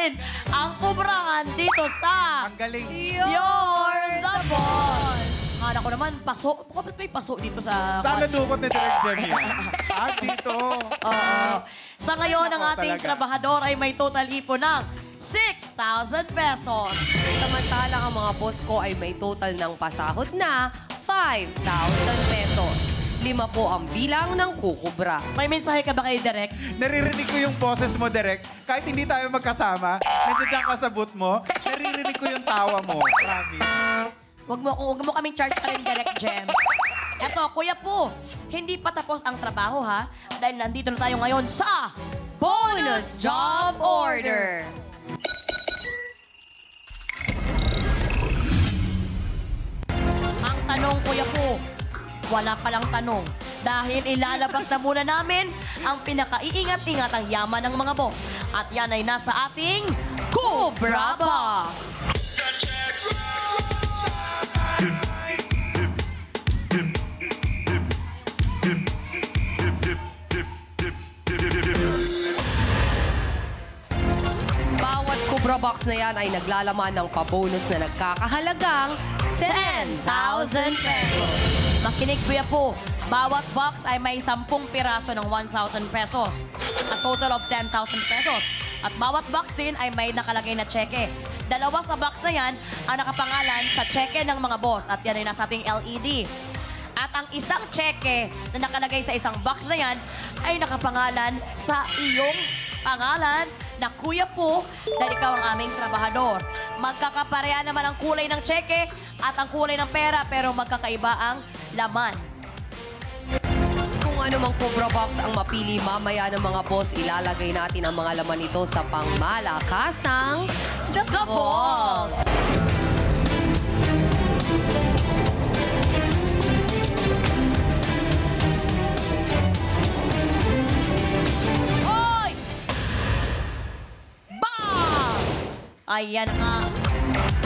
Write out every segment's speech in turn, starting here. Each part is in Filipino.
natin ang kubrahan dito sa Ang galing. You're the Boss. Akala ko naman, paso. Bakit may paso dito sa... Sana dukot ni Direk Jem yan. Dito. Oo. Sa ngayon, ang Nako, ating talaga. trabahador ay may total ipon ng 6,000 pesos. Samantalang ang mga boss ko ay may total ng pasahod na 5,000 pesos. 5 po ang bilang ng kukubra. May mensahe ka ba kay Direk? Naririnig ko yung boses mo, Direk. Kahit hindi tayo magkasama, nandiyan ka sa booth mo, naririnig ko yung tawa mo. Promise. Huwag mo kaming charge pa rin, Direk Jem. Eto, Kuya Po, hindi pa tapos ang trabaho, ha? Dahil nandito na tayo ngayon sa Bonus Job Order! Ang tanong, Kuya Po, wala palang tanong. Dahil ilalabas na muna namin ang pinakaiingat-ingat ang yaman ng mga boss. At yan ay nasa ating Cobra Box! Bawat Cobra Box na yan ay naglalaman ng pabonus na nagkakahalagang 10,000 pesos. Makinig, Kuya Po. Bawat box ay may 10 piraso ng 1,000 pesos. A total of 10,000 pesos. At bawat box din ay may nakalagay na cheque. Dalawa sa box na yan ang nakapangalan sa cheque ng mga boss. At yan ay nasa ating LED. At ang isang cheque na nakalagay sa isang box na yan ay nakapangalan sa iyong pangalan na Kuya Po dahil ikaw ang aming trabahador. Magkakapareha naman ang kulay ng cheque at ang kulay ng pera pero magkakaiba ang laman. Kung ano mang Cobra Box ang mapili mamaya ng mga boss, ilalagay natin ang mga laman nito sa pangmalakasang The Vault. Hoy! Bang! Ayan nga.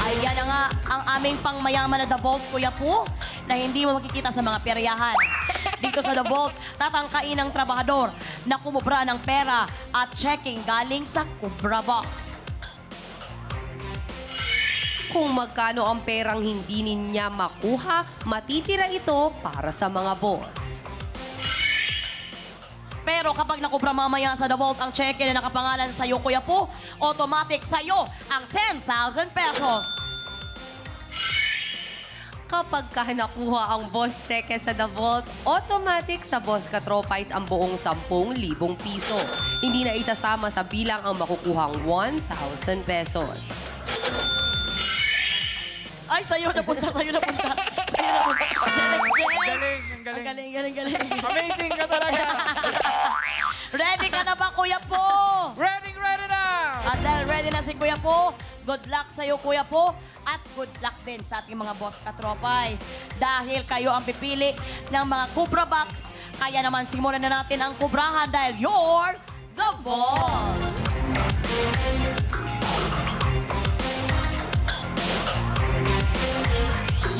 Ayan na nga ang aming pangmayaman na The Vault, Kuya Po, na hindi mo makikita sa mga peryahan. Dito sa The Vault, tatangkain ng trabahador na kumubra ng pera at checking galing sa Cobra Box. Kung magkano ang perang hindi niya makuha, matitira ito para sa mga boss. Pero kapag nakubra mamaya sa The Vault ang cheque na nakapangalan sa iyo, Kuya Po, automatic sa iyo ang 10,000 pesos. Kapag nakuha ang boss cheque sa The Vault, automatic sa Boss Katropais ang buong 10,000 piso. Hindi na isasama sa bilang ang makukuhang 1,000 pesos. Ay, sa'yo napunta, sa'yo napunta. Sa'yo napunta. Galing, ang galing. Galing. Amazing ka talaga. Ready ka na ba, Kuya Po? Ready na! At dahil ready na si Kuya Po, good luck sa'yo, Kuya Po. At good luck din sa ating mga boss katropais. Dahil kayo ang pipili ng mga Cobra Box. Kaya naman simulan na natin ang kubrahan dahil you're the boss.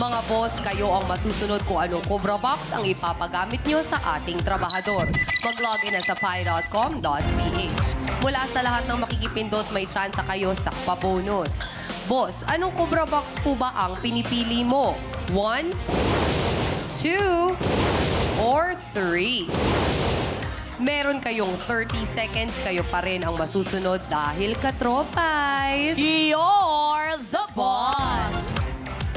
Mga boss, kayo ang masusunod kung anong Cobra Box ang ipapagamit nyo sa ating trabahador. Mag-login na sa pi.com.ph. Mula sa lahat ng makikipindot, may chance kayo sa pabonus. Boss, anong Cobra Box po ba ang pinipili mo? 1, 2, or 3? Meron kayong 30 seconds, kayo pa rin ang masusunod dahil katropais. You're the boss.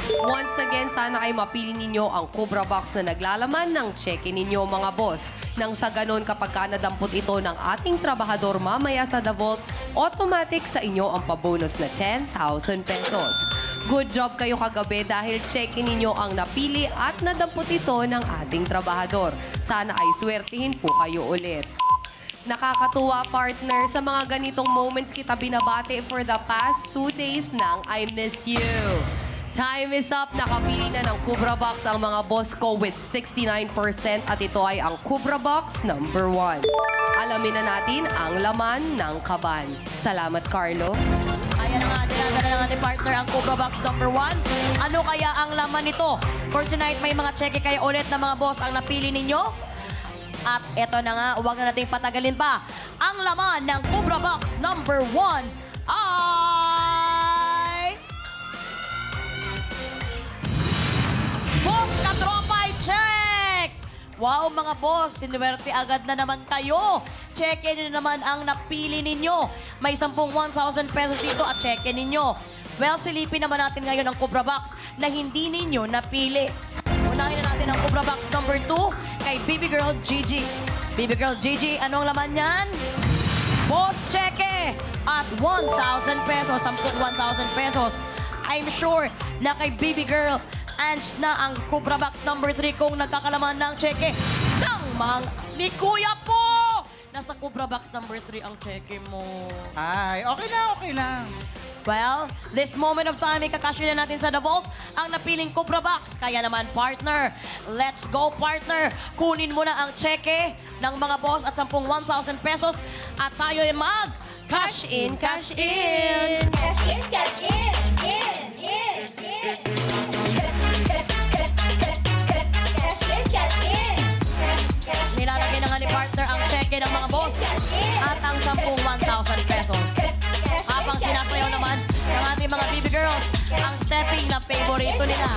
Once again, sana ay mapili ninyo ang Cobra Box na naglalaman ng cheque ninyo, mga boss. Nang sa ganon, kapag nadampot ito ng ating trabahador mamaya sa The Vault, automatic sa inyo ang pabonus na 10,000 pesos. Good job kayo kagabi dahil cheque ninyo ang napili at nadampot ito ng ating trabahador. Sana ay swertihin po kayo ulit. Nakakatuwa, partner. Sa mga ganitong moments kita binabati for the past 2 days ng I Miss You. Time is up. Nakapili na ng Cobra Box ang mga boss ko with 69% at ito ay ang Cobra Box number 1. Alamin na natin ang laman ng kaban. Salamat, Carlo. Ayan na nga, dinadala ng ating partner ang Cobra Box number 1. Ano kaya ang laman nito? For tonight, may mga cheque kayo ulit na mga boss ang napili ninyo. At eto na nga, huwag na nating patagalin pa. Ang laman ng Cobra Box number 1 ay... Wow, mga boss, sinuwerte agad na naman kayo. Check-in nyo naman ang napili ninyo. May 10 1,000 pesos dito at check-in ninyo. Well, silipin naman natin ngayon ang Cobra Box na hindi ninyo napili. Unahin na natin ang Cobra Box number 2 kay Baby Girl Gigi. Baby Girl Gigi, anong laman yan? Boss cheque at 1,000 pesos, 1,000 pesos. I'm sure na kay Baby Girl Ange na ang Cobra Box number 3 kung nagkakalaman ng cheque ng mga ni Kuya po. Nasa Cobra Box number 3 ang cheque mo. Ay, okay lang, okay lang. Well, this moment of time, ikakasya na natin sa The Vault ang napiling Cobra Box. Kaya naman, partner, let's go, partner. Kunin mo na ang cheque ng mga boss at 10 1,000 pesos at tayo ay Cash in, cash in! Cash in, cash in, in. Cash in, cash in. Cash, Nilalagay na nga ni partner ang cheque ng mga boss at ang 10 1,000 pesos. Habang sinasayaw naman ng ating mga baby girls ang stepping na favorito nila.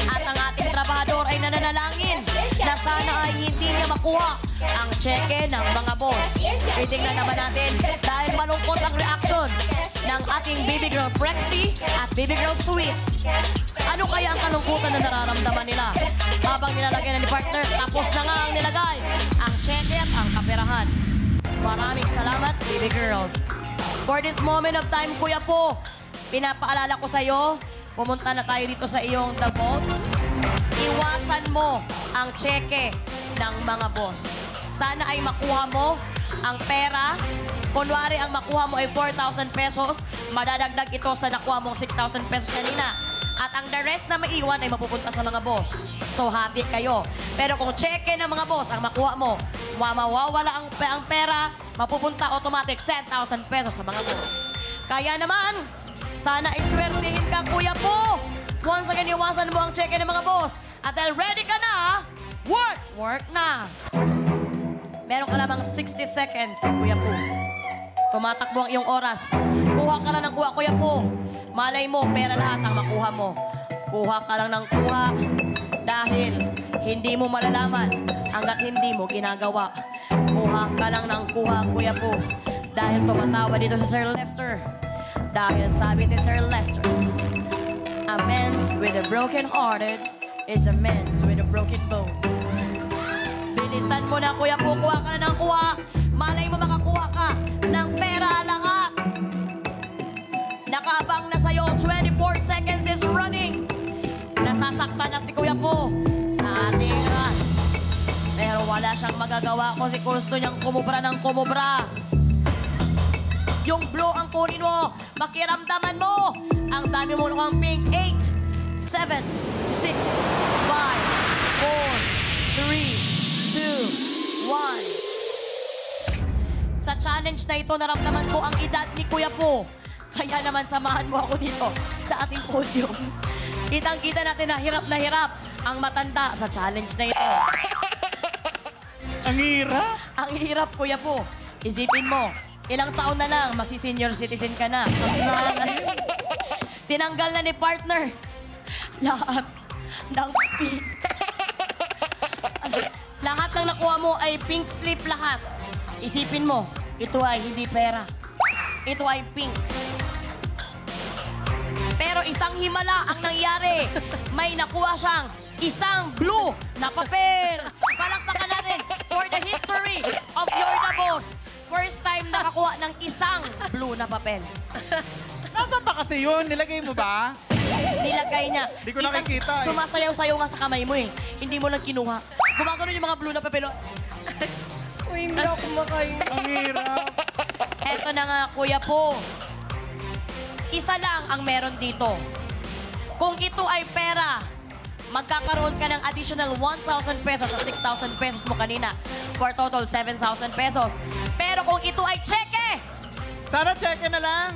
At ang ating trabahador ay nananalangin na sana ay hindi niya makuha ang cheque ng mga boss. Titingnan naman natin dahil malungkot ang reaction ng ating baby girl Prexy at baby girl Sweet. Ano kaya ang kalungkutan na nararamdaman nila? Habang nilalagay na ni partner, tapos na nga ang nilagay ang cheque at ang kaperahan. Maraming salamat, baby girls. For this moment of time, Kuya Po, pinapaalala ko sa'yo, pumunta na tayo dito sa iyong The Vault. Iwasan mo ang cheque ng mga boss. Sana ay makuha mo ang pera. Kunwari, ang makuha mo ay 4,000 pesos, madadagdag ito sa nakuha mong 6,000 pesos kanina. At ang the rest na maiwan ay mapupunta sa mga boss. So, happy kayo. Pero kung cheque ng mga boss ang makuha mo, mawawala ang pera, mapupunta automatic 10,000 pesos sa mga boss. Kaya naman, sana iswertihin ka, Kuya Po. Once again, iwasan mo ang cheque ng mga boss. At dahil ready ka na, work na. Meron ka lamang 60 seconds, Kuya Po. Tumatakbo ang iyong oras. Kuha ka lang ng kuha, Kuya Po. Malay mo, pera lahat ang makuha mo. Kuha ka lang ng kuha dahil hindi mo malalaman hanggat hindi mo ginagawa. Kuha ka lang ng kuha, Kuya Po. Dahil tumatawa dito si Sir Lester. Dahil sabi ni Sir Lester, a man's with a broken hearted is a man's with a broken bones. Bilisan mo na, Kuya Po. Kuha ka na ng kuha. Malay mo makakuha ka ng pera lahat. Nakabang na sa'yo. 24 seconds is running. Nasasaktan na si Kuya Po sa ating pero wala siyang magagawa kasi gusto niyang kumubra ng kumubra. Yung blue ang kunin mo. Makiramdaman mo. Ang dami mo ng pink. 8, 7, 6, 5, 4, 3, 2, 1. Sa challenge na ito, naramdaman ko ang edad ni Kuya Po. Kaya naman samahan mo ako dito sa ating podium. Kitang-kita natin na hirap ang matanda sa challenge na ito. Ang hirap. Ang hirap, Kuya Po. Isipin mo, ilang taon na lang, magsi-senior citizen ka na. Tinanggal na ni partner lahat ng pink. Lahat ng nakuha mo ay pink slip lahat. Isipin mo, ito ay hindi pera. Ito ay pink. Pero isang himala ang nangyari. May nakuha siyang isang blue na papel. Palakpakan natin for the history of You're the Boss. First time nakakuha ng isang blue na papel. Nasaan pa kasi yun? Nilagay mo ba? Nilagay niya. Di ko nakikita eh. Sumasayaw-sayaw nga sa kamay mo eh. Hindi mo lang kinuha. Gumagano yung mga blue na papel. Uy, hindi ako makain. Ang hirap. Eto na nga, Kuya Po. Isa lang ang meron dito. Kung ito ay pera, magkakaroon ka ng additional 1,000 pesos sa 6,000 pesos mo kanina. For total, 7,000 pesos. Pero kung ito ay cheque, Sana check na lang.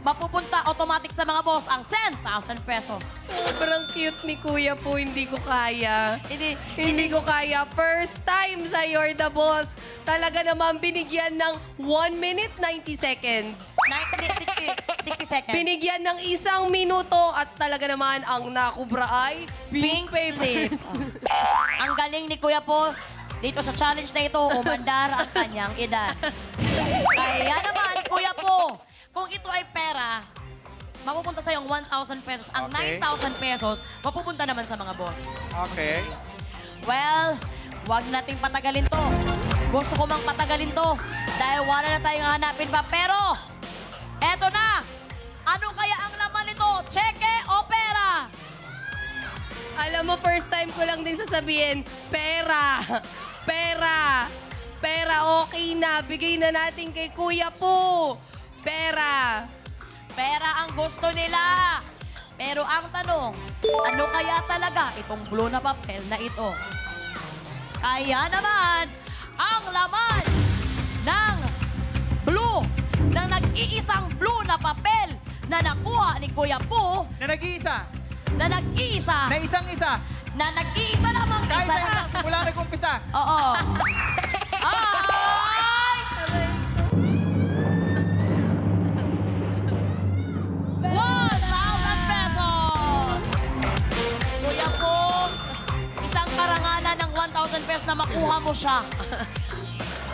mapupunta automatic sa mga boss ang 10,000 pesos. Sobrang cute ni Kuya Po, hindi ko kaya. Hindi, Hindi ko kaya. First time sa You're the Boss. talaga naman binigyan ng 1 minute 90 seconds. 60 seconds. Binigyan ng 1 minuto at talaga naman ang nakubra ay pink papers. Ang galing ni Kuya po, dito sa challenge na ito, umandar ang kanyang edad. Kaya naman, Kuya po, kung ito ay pera, mapupunta sa'yo ang 1,000 pesos. Ang Okay. 9,000 pesos, mapupunta naman sa mga boss. Okay. Well, wag nating patagalin to. Gusto ko mang patagalin to dahil wala na tayong hanapin pa. Pero, eto na! Ano kaya ang laman nito? Cheque o pera? Alam mo, first time ko lang din sasabihin, pera. Pera. Pera, okay na. Bigay na natin kay Kuya po. Pera. Pera ang gusto nila. Pero ang tanong, ano kaya talaga itong blue na papel na ito? Kaya naman, ang laman ng blue, ng nag-iisang blue na papel na nakuha ni Kuya Po, Na nag-iisa. na nag-iisa, Na isang-isa. na nag-iisa lamang Kahit isa. sa isa, simula nag-umpisa. Oo. Ay! 1,000 pesos! Kuya po, isang karangalan ng 1,000 pesos na makuha mo siya.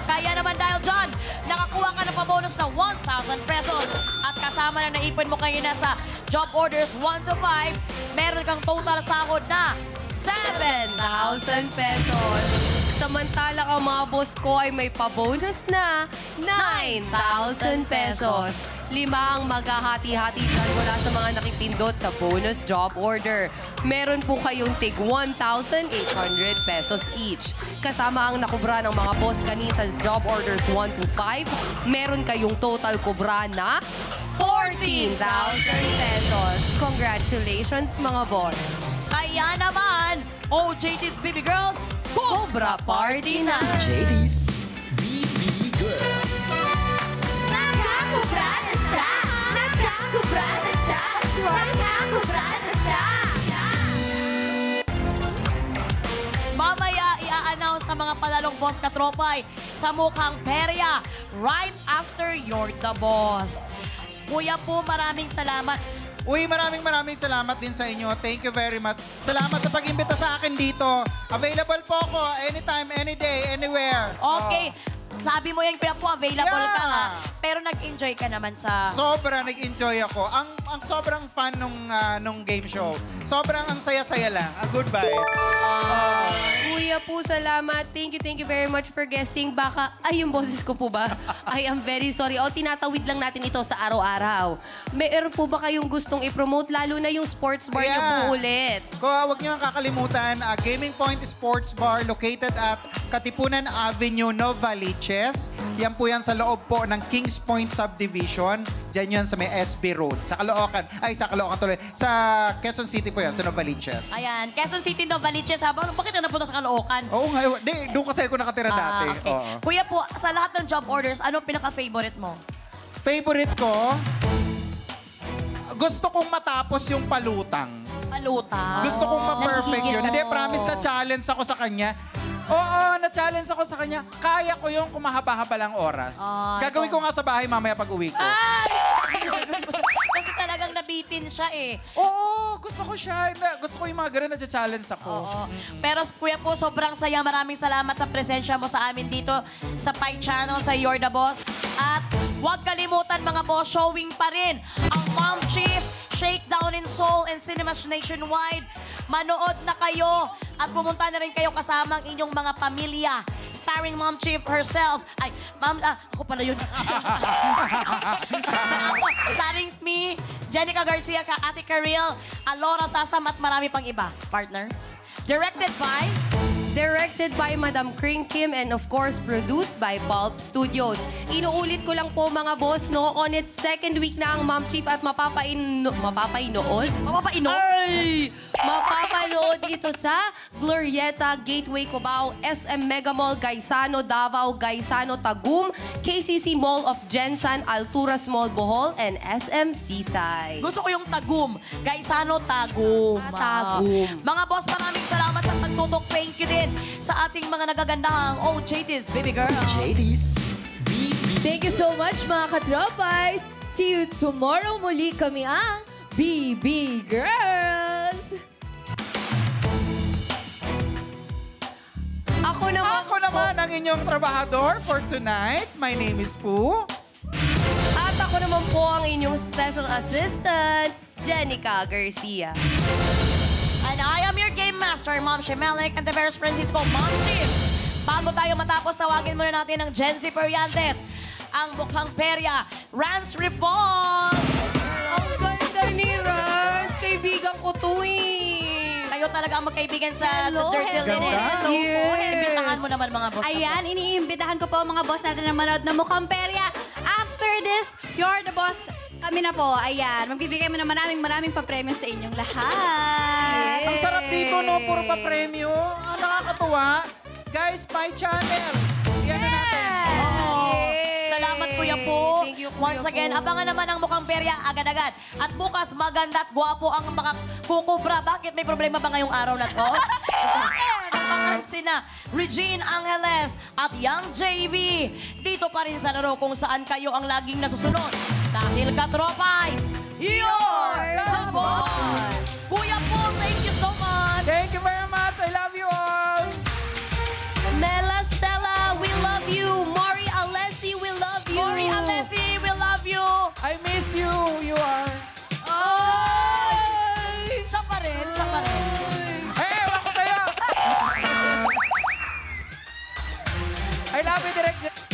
Kaya naman dahil dyan, nakakuha ka ng pabonus na 1,000 pesos. At kasama na naipon mo kanina sa job orders 1 to 5, meron kang total sahod na 7,000 pesos. Samantalang ang mga boss ko ay may pabonus na 9,000 pesos. 5 ang maghahati-hati dyan mula sa mga nakipindot sa bonus job order. Meron po kayong tig 1,800 pesos each. Kasama ang nakubra ng mga boss kanina sa job orders 1 to 5, meron kayong total kubra na 14,000 pesos. Congratulations mga boss. Kaya naman, OJT's Baby Girls, Cobra Party na! JD's BB Girl. Nakakubra na siya! Nakakubra na siya! Nakakubra na siya! mamaya i-announce ang mga palalong boss katropay sa mukhang perya right after You're the Boss. Kuya po, maraming salamat. Uy, maraming salamat din sa inyo. Thank you very much. Salamat sa pag-imbita sa akin dito. Available po ako anytime, any day, anywhere. Okay, sabi mo yan, Kuya po, available Yeah. ka nga. Pero nag-enjoy ka naman sa... Sobra nag-enjoy ako. Ang sobrang fun nung game show. Sobrang ang saya-saya lang. A good vibes. Kuya po, salamat. Thank you very much for guesting. Baka, ay, yung boses ko po ba? I am very sorry. O, tinatawid lang natin ito sa araw-araw. Meron po ba kayong gustong i-promote? Lalo na yung sports bar niyo po ulit. Huwag niyo kakalimutan, Gaming Point Sports Bar located at Katipunan Avenue, Novaliches. Yan po yan sa loob po ng Kings Point Subdivision. Diyan yan sa may SB Road. Sa Caloocan. Ay, sa Caloocan tuloy. Sa Quezon City po yan, sa Novaliches. Ayan, Quezon City, Novaliches. Bakit ka napunta sa Caloocan? Oo nga, doon kasi ako nakatira dati. Okay. Oo. Kuya po, sa lahat ng job orders, anong pinaka-favorite mo? Favorite ko, gusto kong matapos yung palutang. Palutang. Gusto kong ma-perfect Nagigil yun. Hindi, mo. promise na challenge ako sa kanya. Oo, na-challenge ako sa kanya. Kaya ko yung kung mahaba-haba lang oras. Gagawin ko nga sa bahay mamaya pag uwi ko. Ay! Kasi talagang nabitin siya eh. Oo, gusto ko siya. Gusto ko yung mga ganun na challenge ako. Oo. Pero Kuya po, sobrang saya. Maraming salamat sa presensya mo sa amin dito sa Pi Channel, sa You're the Boss. At huwag kalimutan mga boss, showing pa rin ang Mom Chief, Shakedown in Seoul and Cinemas Nationwide. Manood na kayo at pumunta na rin kayo kasama ang inyong mga pamilya. Starring Mom Chief herself. Ay, Ma'am, ako pala yun. Starring me, Jenica Garcia, Ate Karil, Alora Sasam at marami pang iba. Partner. Directed by Madam Kring Kim and of course produced by Pulp Studios. Inuulit ko lang po mga boss, no? On its second week na ang Mom Chief at mapapanood? Ay! Mapapanood ito sa Glorieta, Gateway Cubao, SM Mega Mall, Gaisano, Davao, Gaisano, Tagum, KCC Mall of Jensan, Alturas Mall, Bohol, and SM Seaside. Gusto ko yung Tagum. Gaisano, Tagum. Tagum. Mga boss, maraming salamat sa pagtutok. Thank you din natin sa ating mga nagagandahang OJTs, baby girl. JD's BB Thank you so much mga katropais. See you tomorrow. Muli kami ang BB Girls. Ako naman ang inyong trabahador for tonight. My name is Poo. At ako naman po ang inyong special assistant, Jenica Garcia. And I am your game master, Ma'am Shemelik and the Bears Francisco, Ma'am Chief. Bago tayo matapos, tawagin muna natin ang Jency Periantes, ang mukhang perya, Rance Rifon. Ang ganda ni Rance! Kaibigan ko to Kayo talaga ang magkaibigan sa Hello, The Dirty hello, Linen. hello. Yes. Imbitahan mo naman mga boss. Ayan, iniimbitahan ko po ang mga boss natin na manood ng Mukhang Perya. After this, You're the Boss, kami na po. Ayan, magbibigay mo na maraming papremyo sa inyong lahat. Ang sarap dito, no? Puro pa premyo. Ang nakakatuwa. Guys, my channel. Yan na natin. Salamat, Kuya Po. Thank you, Kuya Once again, Po. abangan naman ang mukhang perya agad-agad. At bukas, maganda at gwapo ang makakukubra. Bakit? May problema ba ngayong araw na to? Abangan sina Regine Angeles at Young JB. Dito pa rin sa laro kung saan kayo ang laging nasusunod. Dahil katropay, you're the boss! Kuya Po, thank you so much! Thank you very much. I love you all. Mela Stella, we love you. Mori Alessi, we love you. Mori Alessi, we love you! I miss you. You are. Ay! Siya pa rin, siya pa rin. Hey, ewan ko sa'yo. I love you, Direct.